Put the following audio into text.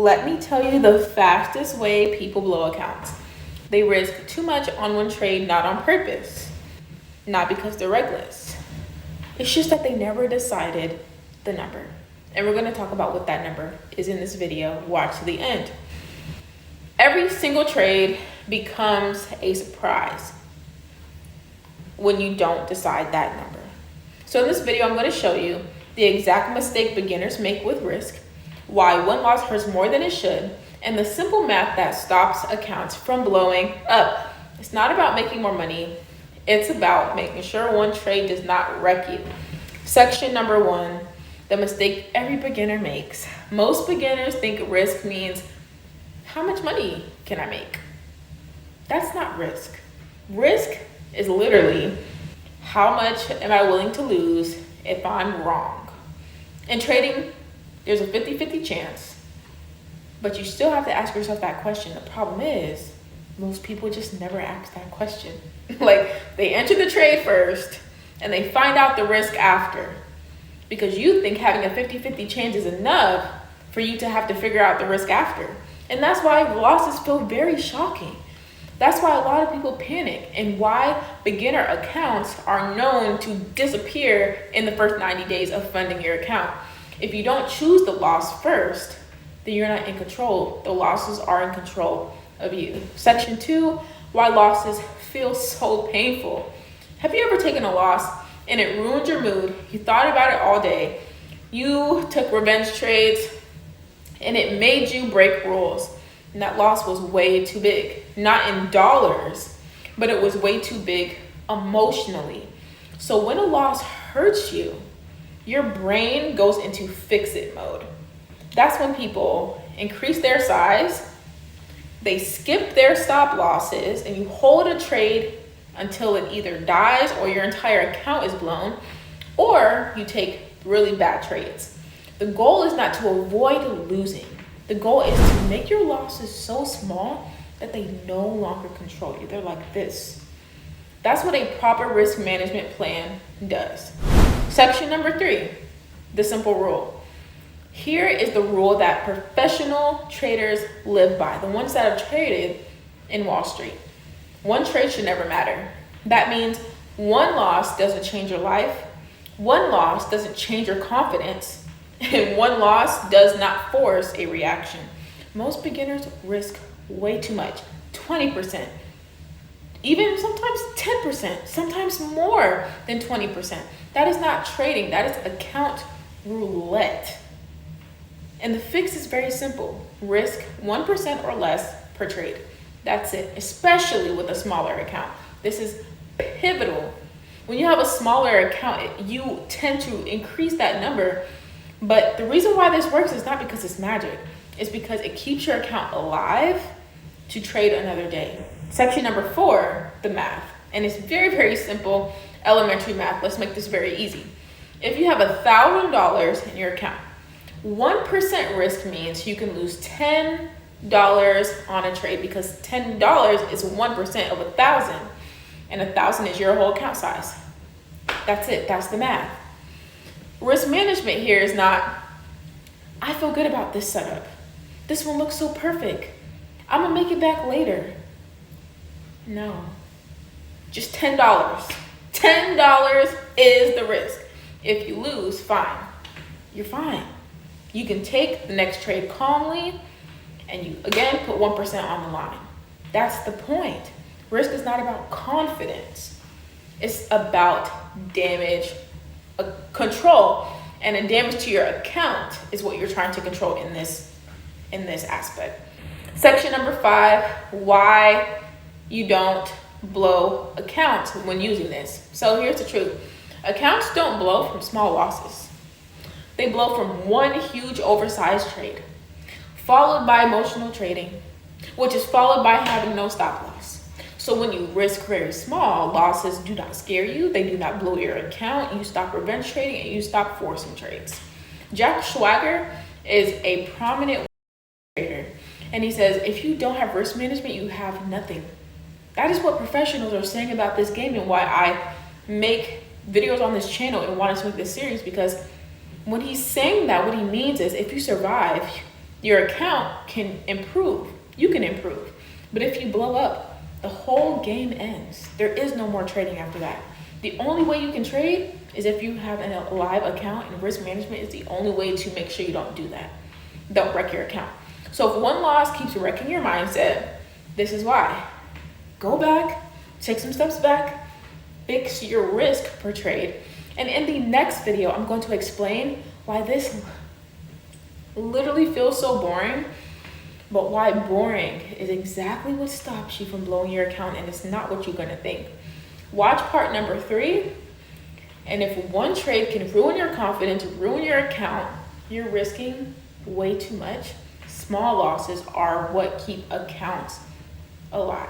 Let me tell you the fastest way people blow accounts. They risk too much on one trade, not on purpose, not because they're reckless. It's just that they never decided the number. And we're going to talk about what that number is in this video. Watch to the end. Every single trade becomes a surprise when you don't decide that number. So in this video, I'm going to show you the exact mistake beginners make with risk, why one loss hurts more than it should, and the simple math that stops accounts from blowing up. It's not about making more money. It's about making sure one trade does not wreck you. Section number 1, the mistake every beginner makes. Most beginners think risk means, how much money can I make? That's not risk. Risk is literally, how much am I willing to lose if I'm wrong? In trading, there's a 50-50 chance, but you still have to ask yourself that question. The problem is, most people just never ask that question. Like, they enter the trade first, and they find out the risk after. Because you think having a 50-50 chance is enough for you to have to figure out the risk after. And that's why losses feel very shocking. That's why a lot of people panic, and why beginner accounts are known to disappear in the first 90 days of funding your account. If you don't choose the loss first, then you're not in control. The losses are in control of you. Section 2, why losses feel so painful. Have you ever taken a loss and it ruined your mood? You thought about it all day. You took revenge trades and it made you break rules. And that loss was way too big. Not in dollars, but it was way too big emotionally. So when a loss hurts you, your brain goes into fix-it mode. That's when people increase their size, they skip their stop losses, and you hold a trade until it either dies or your entire account is blown, or you take really bad trades. The goal is not to avoid losing. The goal is to make your losses so small that they no longer control you. They're like this. That's what a proper risk management plan does. Section number 3, the simple rule. Here is the rule that professional traders live by, the ones that have traded in Wall Street. One trade should never matter. That means one loss doesn't change your life, one loss doesn't change your confidence, and one loss does not force a reaction. Most beginners risk way too much, 20%, even sometimes 10%, sometimes more than 20%. That is not trading, that is account roulette. And the fix is very simple. Risk 1% or less per trade. That's it, especially with a smaller account. This is pivotal. When you have a smaller account, you tend to increase that number. But the reason why this works is not because it's magic. It's because it keeps your account alive to trade another day. Section number 4, the math. And it's very, very simple, elementary math. Let's make this very easy. If you have $1,000 in your account, 1% risk means you can lose $10 on a trade, because $10 is 1% of 1,000, and 1,000 is your whole account size. That's it. That's the math. Risk management here is not, I feel good about this setup. This one looks so perfect. I'm gonna make it back later. No, just $10. $10 is the risk. If you lose, fine. You're fine. You can take the next trade calmly, and you again put 1% on the line. That's the point. Risk is not about confidence. It's about damage control, and the damage to your account is what you're trying to control in this aspect. Section number 5, why you don't blow accounts when using this. So here's the truth. Accounts don't blow from small losses. They blow from one huge oversized trade, followed by emotional trading, which is followed by having no stop loss. So when you risk very small, losses do not scare you. They do not blow your account. You stop revenge trading and you stop forcing trades. Jack Schwager is a prominent trader, and he says, if you don't have risk management, you have nothing. That is what professionals are saying about this game, and why I make videos on this channel and wanted to make this series, because when he's saying that, what he means is if you survive, Your account can improve. You can improve. But if you blow up, the whole game ends. There is no more trading after that. The only way you can trade is if you have a live account, and risk management is the only way to make sure you don't do that. Don't wreck your account. So if one loss keeps wrecking your mindset, this is why. Go back, take some steps back, fix your risk per trade. And in the next video, I'm going to explain why this literally feels so boring, but why boring is exactly what stops you from blowing your account, and it's not what you're gonna think. Watch part number 3, and if one trade can ruin your confidence, ruin your account, you're risking way too much. Small losses are what keep accounts alive.